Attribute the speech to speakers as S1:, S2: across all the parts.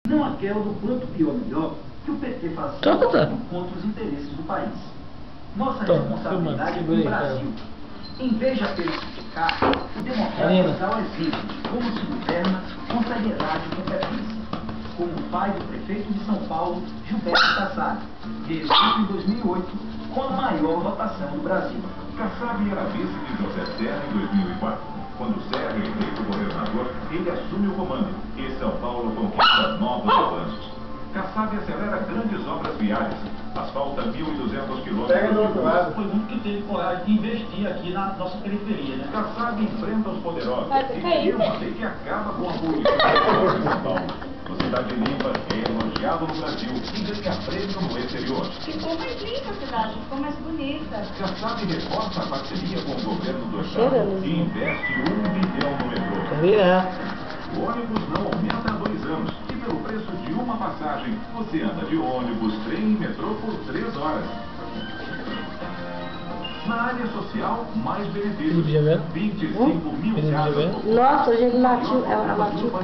S1: não aquela do quanto pior melhor que o PT faz contra os interesses do país. Nossa responsabilidade é com o Brasil. Em vez de apenas criticar, o democrata dá o exemplo de como se governa com seriedade e competência. Como o pai do prefeito de São Paulo, Gilberto Kassab, reeleito em 2008 com a maior votação do Brasil.
S2: Kassab era vice de José Serra em 2004. Quando Serra é eleito governador, ele assume o comando e São Paulo conquista novos avanços. Kassab acelera grandes obras viárias, asfalta 1.200 quilômetros.
S1: Foi muito que teve coragem de investir aqui na nossa periferia, né?
S2: Kassab enfrenta os poderosos e cria uma lei que acaba com a poluição em São Paulo. A cidade limpa é elogiado no Brasil e ganha prêmio no exterior.
S3: Ficou mais limpa a cidade, ficou mais bonita.
S2: Kassab reforça a parceria com o governo do estado e investe 1 bilhão no metrô. O ônibus não aumenta há 2 anos e pelo preço de uma passagem, você anda de ônibus, trem e metrô por 3 horas. Na área social, mais benefícios. 25 mil casas.
S4: Nossa, hoje ele latiu, ela latiu pra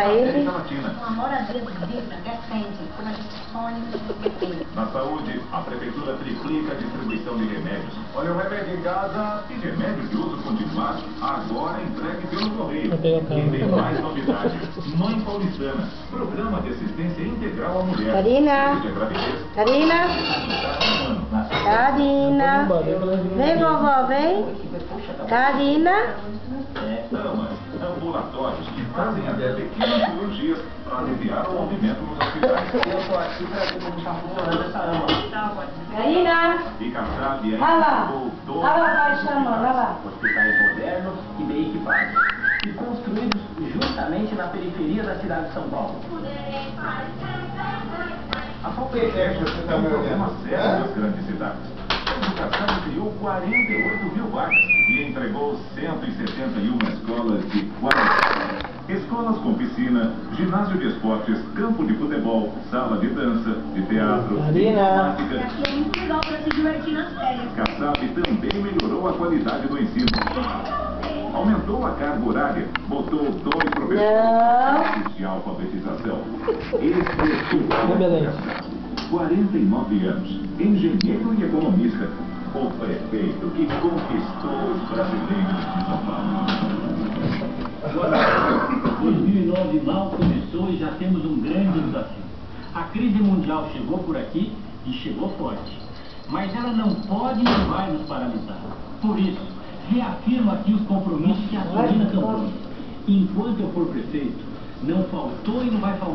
S4: ele.
S3: Uma moradia digna, decente, como a gente sonha e tem.
S2: Na saúde, a prefeitura triplica a distribuição de remédios. Olha o remédio em casa e remédio de uso continuado, agora entregue pelo correio. E tem mais novidade. Mãe Paulistana, programa de assistência integral à mulher.
S4: Karina. Vem, vovó, vem. Karina.
S2: Camas, ambulatórios que fazem até pequenas cirurgias para aliviar o movimento nos hospitais.
S1: Eu estou aqui para ver como está funcionando essa ama.
S4: Karina.
S2: E Kassab
S4: Olha lá. Olha lá, pai chamando, olha lá.
S1: Hospitais modernos e bem equipados. E construídos justamente na periferia da cidade de São Paulo.
S2: A falta de crédito é um problema sério nas grandes cidades. A educação criou 48 mil vagas e entregou 161 escolas de qualidade. Escolas com piscina, ginásio de esportes, campo de futebol, sala de dança, de teatro, de informática.
S3: Aqui é muito legal para se divertir nas férias.
S2: Kassab também melhorou a qualidade do ensino. Aumentou a carga horária, botou 2 professores de alfabetização. Esse é o 49 anos, engenheiro e economista, o prefeito que conquistou os brasileiros de São Paulo.
S1: 2009 mal começou e já temos um grande desafio. A crise mundial chegou por aqui e chegou forte. Mas ela não pode e não vai nos paralisar. Por isso, reafirmo aqui os compromissos que assumi na campanha. Enquanto eu for prefeito, não faltou e não vai faltar.